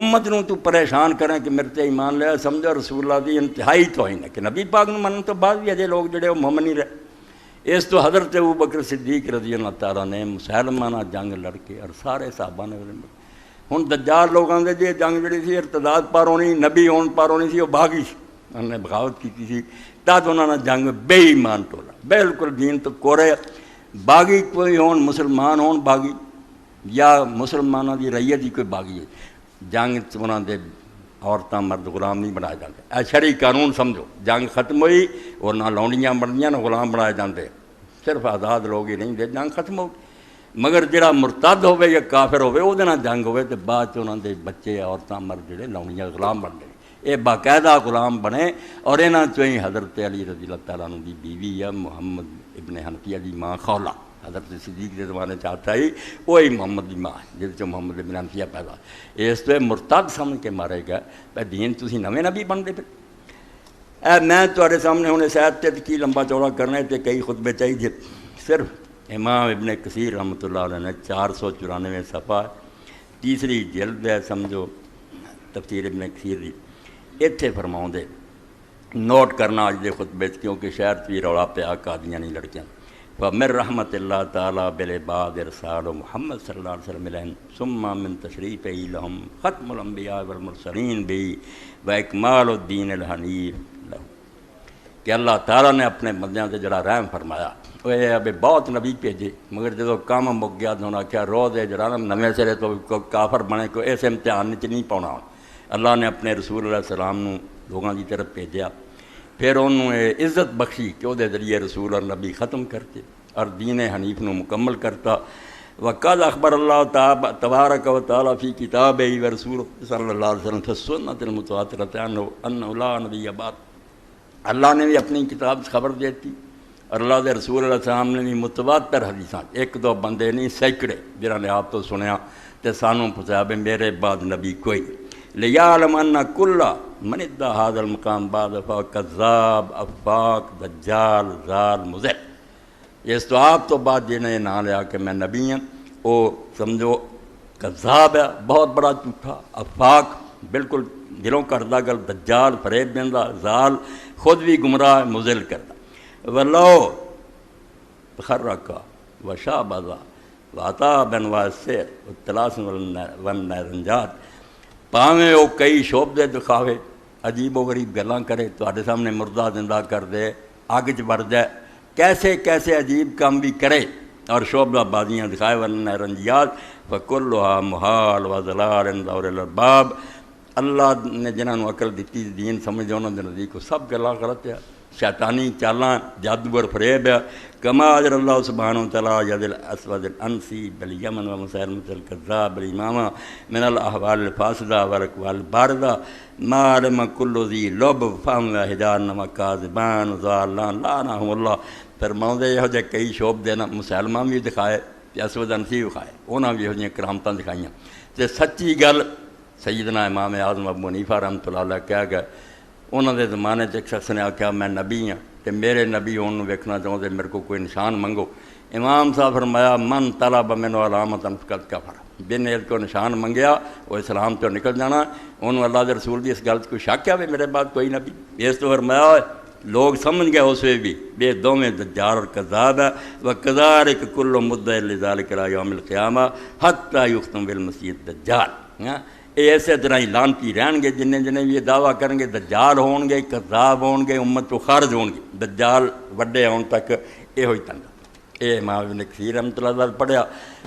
امت نوں تو پریشان کریں کہ میرے تے ایمان لیا، سمجھو رسول اللہ دی انتہائی توہین ہے کہ نبی پاک نوں منن تو بعد بھی اجے لوگ جڑے وہ مومن نہیں رہے۔ اس تو حضرت ابوبکر صدیق رضی اللہ تعالیٰ نے مسلمہ نال جنگ لڑ کے اور سارے صحابہ نے ہن دجال لوگاں دے جے جنگ جڑی سی ارتداد پر ہونی، نبی ہون پر ہونی سی، وہ بھاگی سی، انہوں نے بغاوت کی سی، تد انہوں نے جنگ بے ایمان ٹولا بالکل دین تو کورے باغی کوئی ہون مسلمان ہون باغی یا مسلمانوں دی رعیت ہی کوئی باغی ہے، جنگ انہوں دے عورتاں مرد غلام نہیں بنائے جاتے، اے شرعی قانون سمجھو، جنگ ختم ہوئی اور نہ لونڈیاں بنیاں نہ غلام بنائے جاتے، صرف آزاد لوگ ہی نہیں دے، جنگ ختم ہو گئی۔ مگر جڑا مرتد ہوئے یا کافر ہوئے وہ نہ جنگ ہوئے تو بعد انہوں دے بچے عورتاں مرد جڑے لونڈیاں غلام بن گئے، یہ باقاعدہ غلام بنے، اور انہاں چوں ہی حضرت علی رضی اللہ تعالیٰ عنہ دی بیوی یا محمد ابن حنفیہ دی ماں خولہ حضرت صدیق دے زمانے چاہتا ہی وہی محمد دی ماں جس سے محمد ابن حنفیہ پیدا، اس تو مرتد سمجھ کے مارے گئے، پہ دین تسی نویں نبی بن دے پھر۔ میں تواڈے سامنے ہن اس آیت تے کی لمبا چوڑا کرنے تے کئی خطبے چاہیے، صرف امام ابن کثیر رحمۃ اللہ علیہ نے 494 صفحہ تیسری جلد ہے سمجھو تفسیر ابن کثیر دی، اتنے فرماؤں دے نوٹ کرنا اج دے خطبے کیونکہ شہر بھی رولا پیا قادیانی لڑکیاں۔ فمن رحمت اللہ تعالیٰ بالعباد ارسال محمد صلی اللہ علیہ وسلم علیہم ثم من تشریفہ لہم ختم الانبیاء والمرسلین بھی و اکمال الدین الحنیف لہم، کہ اللہ تعالیٰ نے اپنے بندیاں سے جڑا رحم فرمایا، وہ ابھی بہت نبی بھیجے مگر جدو کام مک گیا تو انہوں نے کیا رو دے جڑا نا نویں سرے تو کافر بنے کو اس امتحان چ نہیں پاؤنا، اللہ نے اپنے رسول علیہ السلام نو لوگوں کی طرف بھیجا، پھر انہوں نے عزت بخشی کہ وہ ذریعے رسول اور نبی ختم کرتے اور دین حنیف نو مکمل کرتا۔ وقد اخبر اللہ تبارک و تعالیٰ فی کتابہ و رسول صلی اللہ علیہ وسلم فی السنۃ المتواترۃ انہ لا نبی بعد، اللہ نے بھی اپنی کتاب سے خبر دیتی اور اللہ دے رسول علیہ السلام نے بھی متواتر حدیثاں، ایک دو بندے نہیں سینکڑے جنہوں نے آپ تو سنیا تے سانوں پوچھا بھی میرے بعد نبی کوئی، لیعلم ان کل من ادعى هذا المقام بعد فهو کذاب افاق دجال ضال مضل، اس تو آپ تو بعد جنہیں نام لیا کہ میں نبی ہوں وہ سمجھو کذاب ہے، بہت بڑا جھوٹا، افاق بالکل دلوں کردہ گل، دجال فریب دیندہ، ضال خود بھی گمراہ مضل کردہ، ولو تخرقا وشابذا وعطا بنواع السحر والطلاسم والنرنجات، پاویں وہ کئی شعبے دکھاوے، عجیب و غریب گلاں کرے، تواڈے سامنے مردہ زندہ کر دے، اگ چ بڑھ جائے، کیسے کیسے عجیب کام بھی کرے اور شعبہ بازیاں دکھائے، والنرنجات فکلھا محال و ضلال عند اولي الالباب، اللہ نے جنہوں عقل دیتی دین سمجھ انہوں نے نزدیک کو سب گلاں غلط ہے، شیطانی چالاں جادو اور فریب ہے، کما اجر اللہ سبحانہ وتعالیٰ ید الاسود الانسی بالیمن و مسیلمۃ الکذاب الامامہ من الاحوال الفاسدہ والاقوال الباردہ ما علم کل ذی لب فہم و حجانم کاذبان ضالان لعنہم اللہ، فرماؤں دے یہ کئی شعب دینا مسلمہ بھی دکھائے اسود انسی بھی دکھائے، انہاں بھی یہ کرامتاں دکھائیاں، تے سچی گل سیدنا امام اعظم ابو حنیفہ رحمۃ اللہ علیہ کہہ گئے، انہوں نے زمانے ایک شخص نے آخیا میں نبی ہوں تو میرے نبی ہونے ویکھنا چاہتے میرے کو کوئی نشان منگو، امام صاحب فرمایا من طلب منہ علامۃ فقد کفر، جن اس کو نشان منگیا وہ اسلام تو نکل جانا، انہوں اللہ دے رسول دی اس گل کوئی شک ہے بھی میرے بعد کوئی نبی، اس تو فرمایا لوگ سمجھ گئے اس بھی بے دوویں دجال اور کذاب ہے، وکذالک کل مدعی لذالک الی یوم القیامہ حتی یختم بالمسیح الدجال، یہ اسی طرح ہی لانتی رہن گے جنہیں بھی یہ دعویٰ کریں گے دجال ہون گے، کذاب ہون گے، امت تو خارج ہون گے، دجال وڈے آن تک یہ ہوئی تنگا، یہ امام ابن کثیر رحمۃ اللہ علیہ پڑھیا۔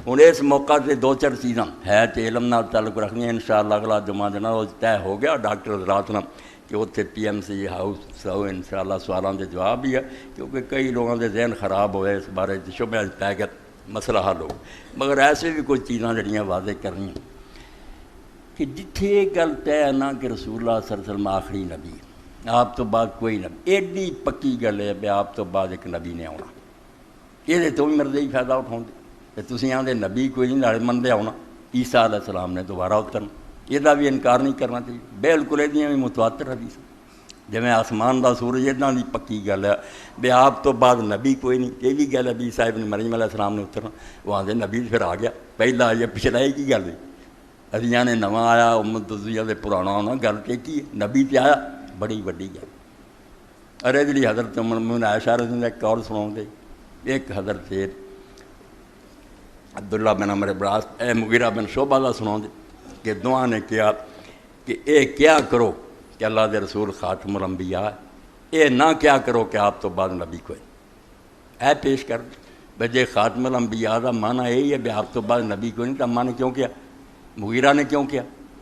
ہوں اس موقع سے دو چار چیزاں ہے تو علم نال تعلق رکھنی ہے، انشاءاللہ اگلا جمعہ جنا وہ طے ہو گیا ڈاکٹر حضرات نے کہ اتنے پی ایم سی ہاؤس انشاءاللہ سوالوں کے جواب بھی ہے، کیونکہ کئی لوگوں کے ذہن خراب ہوئے اس بارے شبہ پی گئے، مسئلہ حل ہو، مگر ایسے بھی کچھ چیزاں جڑیاں واضح کرنی کہ جتھے یہ گل طے ہے نا کہ رسول اللہ صلی اللہ علیہ وسلم آخری نبی، آپ تو بعد کوئی نبی، ایڈی پکی گل ہے کہ آپ تو بعد ایک نبی نے آنا، یہ تو بھی مرضی فائدہ اٹھاؤ کہ تسی آدھے نبی کوئی نہیں نالے منتے آنا، عیسیٰ علیہ السلام نے دوبارہ اترنا، یہ بھی انکار نہیں کرنا چاہیے، بالکل یہ بھی متواتر حدیث جی آسمان دا سورج اتنا دی پکی گل ہے بھی آپ تو بعد نبی کوئی نہیں، یہ بھی گل ہے عیسیٰ ابن مریم علیہ السلام نے اترنا، وہ آدھے نبی پھر آ گیا، پہلا یہ پچھلا یہ کی گل ہے، ادیاں نے نواں آیا امت دیا دے پرانا ہونا گل تے کی نبی تے آیا بڑی وڈی گل ارے جی حضرت من عائشہ رضی اللہ ایک اور سناؤں دے ایک حضرت عبداللہ بن عمرو براس مغیرہ بن شعبہ دا سناؤں دے کہ دعا نے کیا کہ اے کیا کرو کہ اللہ دے رسول خاتم الانبیاء اے نہ کیا کرو کہ آپ تو بعد نبی کوئی اے پیش کر بجے خاتم الانبیاء دا معنی یہی ہے بھی آپ تو بعد نبی کوئی نہیں تو معنی کیوں کیا مغیرہ نے کیوں کیا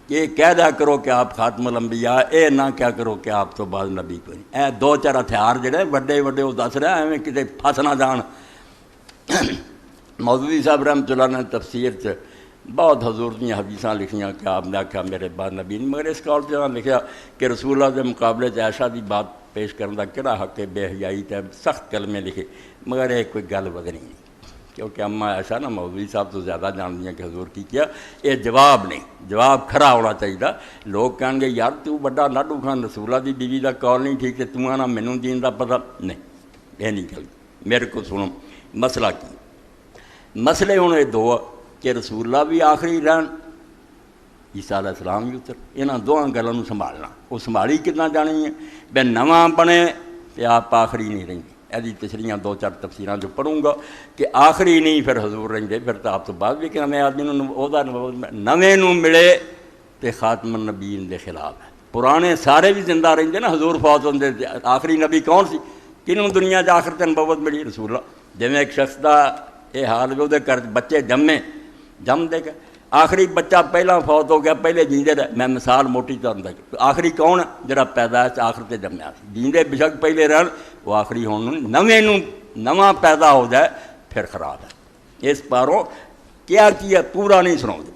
یہ کہہ دیا کرو کہ آپ خاتم الانبیاء اے نہ کیا کرو کہ آپ تو بعد نبی کوئی نہیں اے دو چار ہتھیار جڑے وڈے وڈے وہ دس رہے ایویں کتے پھس نہ جان مودودی صاحب رحمۃ اللہ نے تفسیر سے بہت حضور دی حدیثاں لکھیاں کہ آپ نے آکھا میرے بعد نبی نہیں مگر اس کال سے لکھا کہ رسول اللہ کے مقابلے سے عائشہ دی بات پیش کرنے کا کہڑا حق ہے بے حیائی تے سخت کلمے لکھے مگر یہ کوئی گل بدنی نہیں کیونکہ اما عائشہ نا مودودی صاحب تو زیادہ جانتی ہیں کہ حضور کی کیا یہ جواب نہیں جواب کھڑا ہونا چاہیے لوگ کہیں گے یار تو بڑا لاڈو خان رسول اللہ دی بیوی دا کال نہیں ٹھیک ہے تو آنا مینوں دین دا پتہ نہیں یہ نہیں گل میرے کو سنو مسئلہ کی مسئلے ہونے دو کہ رسول اللہ بھی آخری رہن عیسیٰ علیہ السلام بھی اتر یہاں دونوں گلوں سنبھالنا وہ سنبھالی کتنا جانی ہے بے نواں بنے تو آپ آخری نہیں رہیں یہ تشریح دو چار تفسیراں جو پڑھوں گا کہ آخری نہیں پھر حضور رہیں پھر تو آپ تو بعد بھی کہ نویں آدمی نویں نو ملے تو خاتم النبیین دے خلاف ہے پرانے سارے بھی زندہ رہیں نا حضور فوت ہوندے آخری نبی کون سی کنوں دنیا سے آخر تن نبوت ملی رسول اللہ جی ایک شخص کا یہ حال بھی وہ کر بچے جم دے گا آخری بچہ پہلا فوت ہو گیا پہلے جیندے رہے میں مثال موٹی طور آخری کون جڑا پیدائش آخر تے جمیا جیندے بشک پہلے رہن وہ آخری ہونے نواں پیدا ہو جائے پھر خراب ہے اس پاروں کیا پورا نہیں سناؤ دے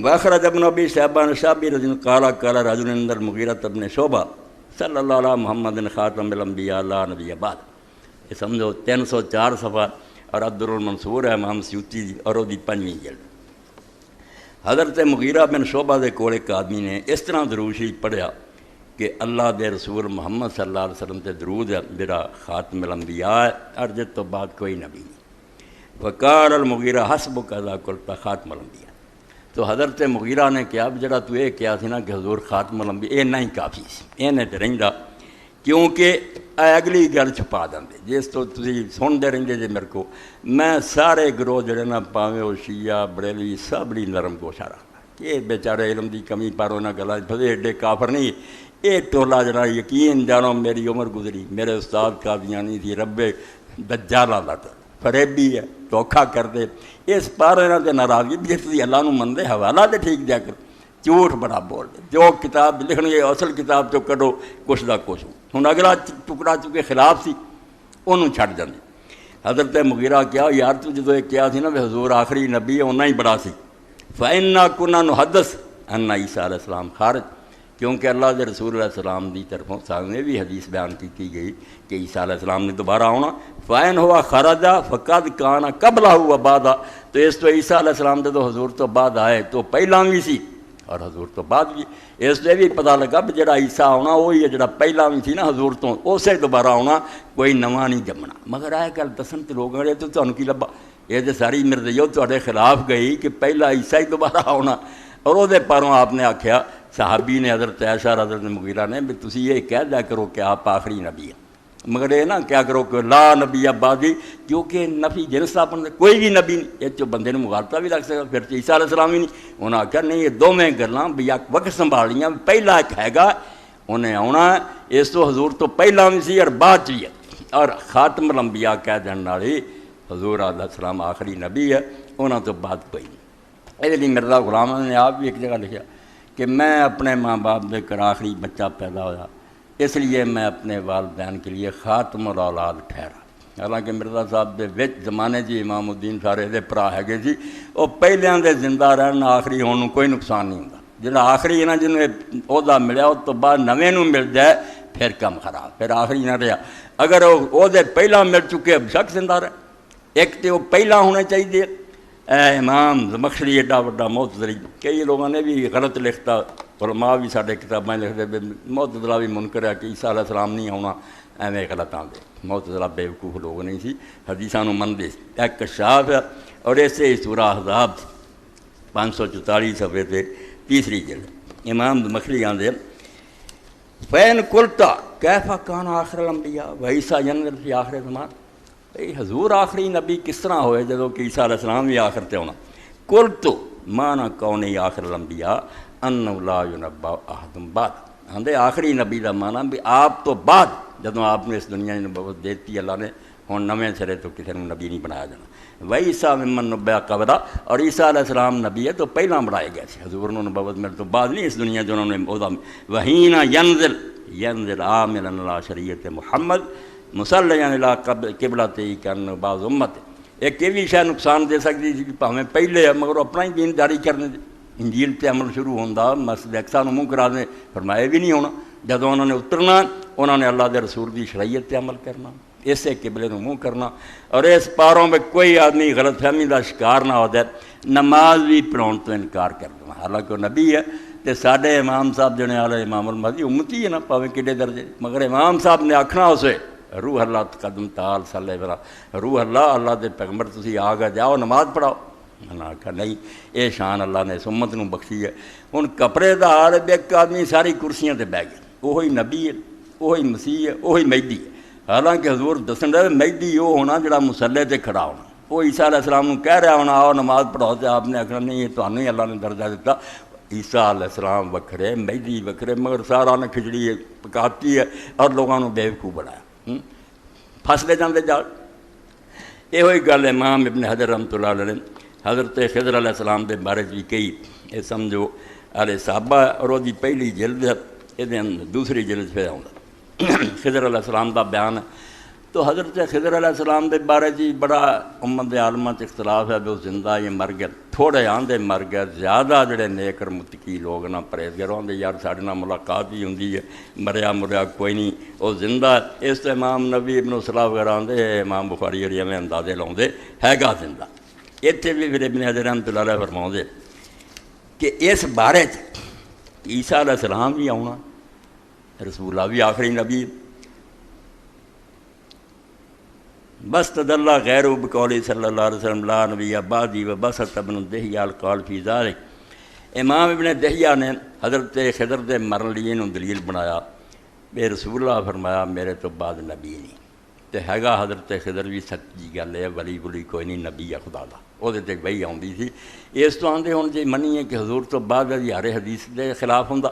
واخرج ابن ابی شیبان شابی رضی قال قال رجل عند المغیرہ ابن شعبہ صلی اللہ علیہ محمد خاتم الانبیاء لا نبی بعد یہ سمجھو 304 صفحہ اور عبدالر المنصور ہے امام سیوطی دی اور وہ دی 5ویں جلد حضرت مغیرہ بن شعبہ دے کول ایک آدمی نے اس طرح درود شریف پڑھیا کہ اللہ دے رسول محمد صلی اللہ علیہ وسلم تے درود ہے میرا خاتم الانبیاء اور جس تو بعد کوئی نبی نہیں وقال المغیرہ حسبک اذا قلت خاتم الانبیاء تو حضرت مغیرہ نے کیا جڑا تو یہ کیا سی نا کہ حضور خاتم الانبیاء یہ نہیں کافی سی یہ نہیں رہندا کیونکہ اگلی گل چھپا دیں جس تو تسی سنتے رہتے جی میرے کو میں سارے گروہ جڑے نا پاویں وہ شیعہ بریلوی سب بڑی نرم گوشہ رکھتا یہ بیچارے علم دی کمی پر انہاں گلاں پھسے ایڈے کافر نہیں یہ ٹولا جڑا یقین جانو میری عمر گزری میرے استاد قادیانی تھی رب دجالاں دا فریبی ہے دھوکھا کر دے اس پر انہاں تے ناراضگی جس دی اللہ نو مندے حوالہ تے ٹھیک دیا کر جھوٹ بڑا بول دے جو کتاب لکھنی اصل کتاب چو کڈو کچھ دا کچھ ہوں اگلا ٹکڑا چکے خلاف سی انہوں چھڑ جاندے حضرت مغیرہ کیا یار تو جدو یہ کیا سی نا بھی حضور آخری نبی ہے انہاں ہی بڑا سی فَإِنَّا كُنَّا نُحَدِّثُ أَنَّ عیسیٰ علیہ السلام خارج کیونکہ اللہ دے رسول علیہ السلام دی طرفوں سامنے بھی حدیث بیان کی گئی کہ عیسیٰ علیہ السلام نے دوبارہ آنا فَإِنْ هُوَ خَرَجَ فَقَدْ كَانَ قَبْلَهُ وَبَعْدَ تو اس تو عیسیٰ علیہ السلام دے تو حضور تو بعد آئے تو پہلا بھی سی اور حضور تو بعد بھی اس لیے بھی پتہ لگا بھی جڑا عیسیٰ آنا وہی ہے جڑا پہلا بھی سی نا حضور تو اسے دوبارہ آنا کوئی نواں نہیں جمنا مگر آئے گل دسن تو لوگ گئے تو تمہیں کی لبا یہ تو ساری مرضیو تواڈے خلاف گئی کہ پہلا عیسیٰ ہی دوبارہ آنا اور وہ پاروں آپ نے آکھیا صحابی نے حضرت عائشہ حضرت مغیرہ نے بھی تسی یہ کہہ دیا کرو کہ آپ آخری نبی ہیں مگر یہ نا کیا کرو کہ لا نبی بعدی کیونکہ نفی جنس کا اپنے کوئی بھی نبی نہیں یہ بندے نے مغالطہ بھی رکھ سکتا پھر عیسیٰ علیہ السلام ہی نہیں انہیں آخیا نہیں یہ دونوں گلاں بھی وقت سنبھالیاں پہلا ایک ہے گا انہیں آنا اس تو حضور تو پہلا بھی سی اور بعد بھی ہے اور خاتم الانبیاء کہہ دین والی حضور علیہ السلام آخری نبی ہے انہوں تو بعد کوئی نہیں یہ لیے مرزا غلام نے آپ بھی ایک جگہ لکھا کہ میں اپنے ماں باپ دے کر آخری بچہ پیدا ہوا اس لیے میں اپنے والدین کے لیے خاتم الاولاد ٹھہرا حالانکہ مرزا صاحب دے وچ زمانے جی امام الدین سارے دے پرا ہے جی وہ پہلیاں دے زندہ رہن آخری ہونے کوئی نقصان نہیں ہوتا جہاں آخری ہے نا جنہوں عہدہ ملیا اس تو بعد نویں نو مل جائے پھر کم خراب پھر آخری نہ رہا اگر وہ پہلا مل چکے شک زندہ رہے ایک تو وہ پہلا ہونا چاہیے امام زمخشری ایڈا وڈا معتزلی کئی لوگوں نے بھی غلط لکھتا علماء بھی سارے کتابیں لکھتے معتزلہ بھی منکر ہے کہ عیسیٰ علیہ السلام نہیں آنا ایویں غلط آتے معتزلہ بیوقوف لوگ نہیں سی حدیثاں نو منتے ایک کشاف ہے اور ایسے ہی سورہ احزاب 544 صفحے سے تیسری جلد امام مخلی آندے فین کلتا کیفا کان آخر الانبیاء و عیسیٰ ینزل فی آخر زمان، بھئی حضور آخری نبی کس طرح ہوئے جدو کہ عیسیٰ علیہ السلام بھی آخر تے ہونا. قلتو مانا کونی آخر الانبیاء انہو لا ینبا احد بعد، آندے آخری نبی دا مانا بھی آپ تو بعد جدو آپ نے اس دنیا میں نبوت دیتی اللہ نے ہوں نویں سرے تو کسی نے نبی نہیں بنایا جانا. وعیسیٰ ممن نبیا قبلہ، اور عیسیٰ علیہ السلام نبی ہے تو پہلا بنائے گئے تھے، حضور نے نبوت میں تو بعد نہیں اس دنیا جو انہوں نے وحینا ینزل عاملا علی شریعت محمد مسلیاً علی قبلۃ کن بعض امت. ایک یہ بھی شاید نقصان دے سکتی تھی کہ ہمیں پہلے ہے مگر اپنا ہی دین جاری کرنے دے، انجیل تے عمل شروع ہوتا مسجد اقصیٰ نوں منہ کرا دیں، فرمایا بھی نہیں ہونا. جدوں انہوں نے اترنا انہوں نے اللہ دے رسول دی شریعت تے عمل کرنا، اسے قبلے نوں منہ کرنا. اور اس پاروں میں کوئی آدمی غلط فہمی دا شکار نہ ہو جائے، نماز بھی پڑھاؤن تو انکار کر دینا، حالانکہ وہ نبی ہے. تے ساڈے امام صاحب جنے والے امام المہدی امتی ہے نا پاویں کڈے درجے، مگر امام صاحب نے آکھنا اسے روح اللہ تقدم تعال صلی اللہ علیہ، روح اللہ دے پیغمبر تسی آ گئے جاؤ نماز پڑھاؤ. میں نے آکھا نہیں، اے شان اللہ نے اس امت نوں بخشی ہے. ہن کپڑے دا حال ہے ایک آدمی ساری کرسیاں تے بیٹھ گئے، وہی نبی ہے، وہی مسیح ہے، وہی مہدی ہے. حالانکہ حضور دسن رہے مہدی وہ ہونا جڑا مصلے تے کھڑا ہونا. وہ عیسیٰ علیہ السلام کہہ رہا ہونا آؤ نماز پڑھاؤ، تے آپ نے آخنا نہیں یہ تمہیں ہی اللہ نے درجہ دیتا. عیسیٰ علیہ السلام وکھرے، مہدی وکھرے، مگر سارا نے کھچڑی پکاتی ہے اور لوگوں کو بیوقوف بنایا، پھنس لے جاندے جا. یہ ہوئی گل امام ابن حجر رحمۃ اللہ علیہ حضرت خضر علیہ السلام دے بارے بھی کہی. یہ سمجھو علیہ صحابہ اور وہ پہلی جلد یہ دوسری جلد پہ آؤں خضر علیہ السلام دا بیان ہے. تو حضرت خضر علیہ السلام دے بارے جی بڑا امت عالمہ اختلاف ہے بھی وہ زندہ یہ مر گئے، تھوڑے آندے مر گئے، زیادہ جڑے نیک اور متقی لوگ نہ پرہیزگار ہوندے یار ساڈے نال ملاقات ہی ہوندی ہے، مریا کوئی نہیں وہ زندہ ہے. اس تو امام نبی ابن صلاح وغیرہ آندے، امام بخاری اور ایویں اندازے لاؤندے ہے گا زندہ. اتنے بھی پھر ابن حجر رحمۃ اللہ علیہ فرماؤندے کہ اس بارے عیسیٰ علیہ السلام بھی آنا، رسول اللہ بھی آخری نبی. بس تدلہ غیر بقول صلی اللہ علیہ وسلم لا نبی بعدی و بسط ابن دہیہ القول فی ذالک. امام ابن دہیہ نے حضرت خضر دے مرن لیے نوں دلیل بنایا بے رسول اللہ فرمایا میرے تو بعد نبی نہیں. تے ہیگا حضرت خضر بھی سچی گل ہے، ولی کوئی نہیں، نبی ہے خدا دا، وہ تے وہی آندی سی. اس تو آندے ہن جے منیے کہ حضور تو بعد ہر حدیث دے خلاف ہوندا،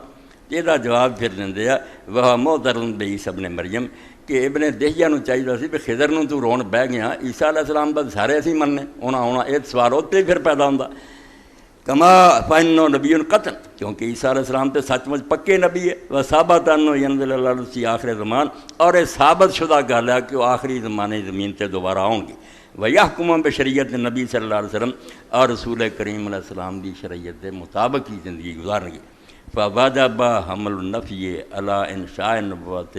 یہ جواب پھر دے وہ محترم بے عیسیٰ ابن مریم کہ ابن دہیہ نوں چاہیے سی بھی خضر نوں تو رون بہ گیا، عیسیٰ علیہ السلام دا سارے اسی مننے ہونا ہونا. یہ سوال اتنے پھر پیدا ہوندا کما فانہ نبی قطع، کیونکہ عیسیٰ علیہ السلام تے سچ مچ پکے نبی ہے. و ثابت انہ ینزل اللہ فی آخر زمان، اور یہ ثابت شدہ گل ہے کہ وہ آخری زمانے زمین تے دوبارہ آؤں گی. ویحکم بشریعت نبی صلی اللہ علیہ وسلم، اور رسول کریم علیہ السلام دی شریعت کے مطابق ہی زندگی گزارن گے. فوجب حمل النفی علی انشاء النبوۃ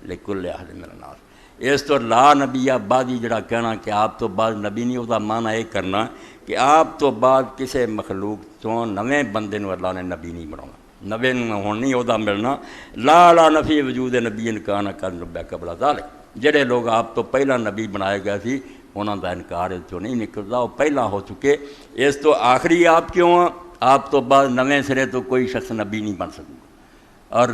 لکل احد من الناس. اس تو لا نبی بعدی جڑا کہنا کہ آپ تو بعد نبی نہیں، وہ معنی یہ کرنا کہ آپ تو بعد کسی مخلوق تو نویں بندے نو اللہ نے نبی نہیں بنانا، نویں ہون نہیں وہ ملنا. لا لا نفی وجود نبی انکان قد نبی قبل ذالک. جڑے لوگ آپ تو پہلا نبی بنائے گئے سی انہوں کا انکار جو نہیں نکلتا، وہ پہلا ہو چکے. اس تو آخری آپ کیوں ہیں؟ آپ تو بعد نویں سرے تو کوئی شخص نبی نہیں بن سکتا، اور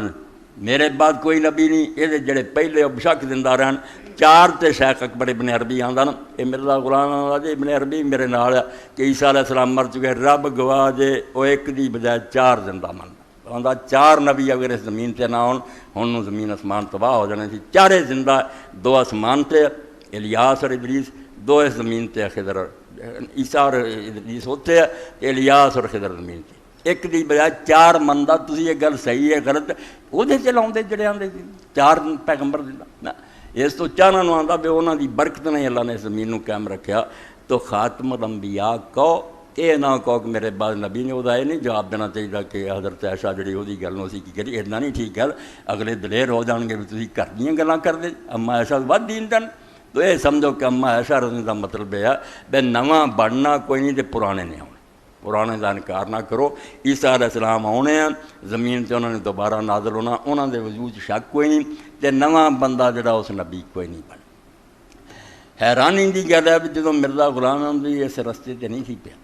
میرے بعد کوئی نبی نہیں. یہ جڑے پہلے بشک زندہ رہن چار تے شیخ اکبر ابن عربی آندا نا، یہ مرزا غلام احمد ابن عربی میرے نال کہ عیسیٰ علیہ السلام مر چکے، رب گواہ جے وہ ایک دی بجائے چار زندہ من آندا. چار نبی اگر اس زمین تے نہ ہون ہن زمین آسمان تباہ ہو جانے سی. چارے زندہ، دو آسمان تے الیاس اور ادریس، دو اس زمین تے خضر، عیسیٰ اور ادریس ہوتے ہیں، الیاس اور خضر زمین تے. ایک دی بجائے چار مندا. تسی یہ گل صحیح ہے غلط وہ چلاؤندے جڑے آندے چار پیغمبر دینا. اس تو چاہنا نو آندا بھی انہاں دی برکت نے اللہ نے زمین نو قائم رکھیا. تو خاتم الانبیاء کہو، یہ نہ کہو کہ میرے بعد نبی نے وہ نہیں جواب دینا چاہیے کہ حضرت عائشہ جڑی وہ گل نو اسی کی کری اتنا نہیں ٹھیک گل. اگلے دلیر ہو جان گے بھی تسی گھر دیاں گلاں کر دے اما عائشہ ود دین دن. تو یہ سمجھو کہ اما عائشہ رضی کا مطلب یہ ہے بے نواں بننا کوئی نہیں تے پرانے نہیں آنے، پرانے کا انکار نہ کرو. عیسیٰ علیہ السلام آنے ہیں زمین تے انہوں نے دوبارہ نازل ہونا، انہوں دے وجود شک کوئی نہیں، تے نواں بندہ جڑا اس نبی کوئی نہیں بن. حیرانی کی گل ہے بھی جدوں مرزا غلام احمد بھی اس رستے تے نہیں سی پیا،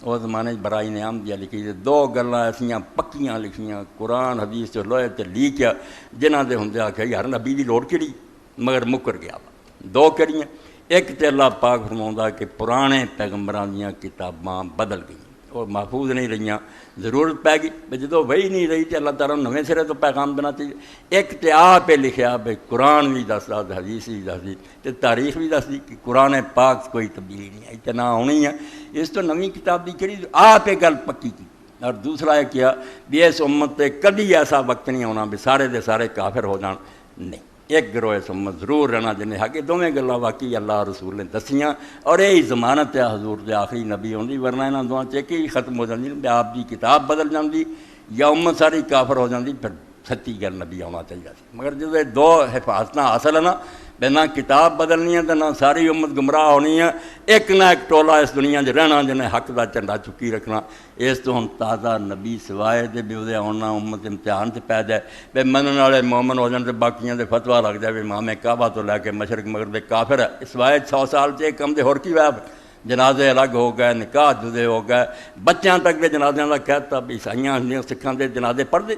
وہ زمانے برائے نعام دیا لکھی دو گلاں ایسیاں پکیاں لکھیاں قرآن حدیث تو لوہے تے لیکیا جنہاں دے ہوندے آکھیا یار نبی دی لوڑ کیڑی، مگر مکر گیا دو کریاں۔ ایک تے اللہ پاک فرماؤندا کہ پرانے پیغمبراں دیاں کتاباں بدل گئیں اور محفوظ نہیں رہیاں، ضرورت پی گئی بھی جدوں وہی نہیں رہی تے اللہ تعالیٰ نویں سرے تو پیغام دینا چاہیے۔ ایک تے آپ لکھیا بھی قرآن بھی دسدا حدیث بھی دسدی تے تاریخ بھی دسدی کہ قرآن پاک کوئی تبدیلی نہیں آئی تے نہ ہونی ہے، اس تو نویں کتاب دی کہڑی آپ گل پکی کی۔ اور دوسرا یہ کیا بھی اس امت تے کدی ایسا وقت نہیں آنا بھی سارے دے سارے کافر ہو جان، نہیں، ایک گروہ اس امت ضرور رہنا جنہیں حق دونیں گلاں واقعی اللہ رسول نے دسیاں، اور یہی ضمانت ہے حضور دے آخری نبی ہوندی، ورنہ انہاں دواں چ ہی ختم ہو جاندی بھی آپ دی کتاب بدل جاندی یا امت ساری کافر ہو جاندی، پھر سچی گل نبی آنا چاہیے سی۔ مگر جدو دو حفاظتاں حاصل ہے نا بھی نہ کتاب بدلنی ہے تو نہ ساری امت گمراہ ہونی ہے، ایک نہ ایک ٹولا اس دنیا چ رہنا جنہیں حق دا جھنڈا چکی رکھنا، اس تو ہم تازہ نبی سوائے دے بھی وہ آنا امت امتحان سے پی جائے بھی منن والے مومن ہو جان تو باقیاں دے فتویٰ لگ جائے بھی امام کعبہ تو لے کے مشرق مغرب دے کافر ہے، سوائے 100 سال سے کم دے ہور کی ویب، جنازے الگ ہو گئے، نکاح جدے ہو گئے، بچیاں تک دے جنازیاں کا کہتا بھی عیسائیاں سکھاں دے جنازے پڑھ دے۔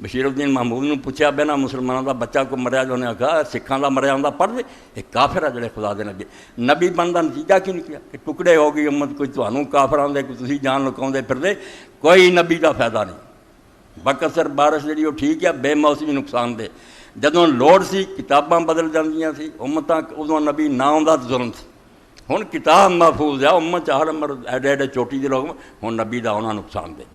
بشیر الدین محمود نے پوچھا بہنا مسلمانوں کا بچہ کو مریا جو انہیں آخا سکھاں کا مریا ہوں پڑھ دے، ایک کافر ہے جڑے خدا دے نبی نبی بنتا نتیجہ کی نکلیا کہ ٹکڑے ہو گئی امت، کوئی تمہوں کافر آدھے کوئی تسی جان لکاؤں پھر دے، کوئی نبی کا فائدہ نہیں۔ بکثر بارش جی وہ ٹھیک ہے، بے موسمی نقصان دے، جدوں لوڑ سی کتاباں بدل جاندیاں سی امتاں، ادوں نبی نہ آਉਂدا ظلم سی۔ ہن کتاب محفوظ ہے، امت ہر عمر ایڈے ایڈے چوٹی دے لوگ ہن نبی دا آنا نقصان دے۔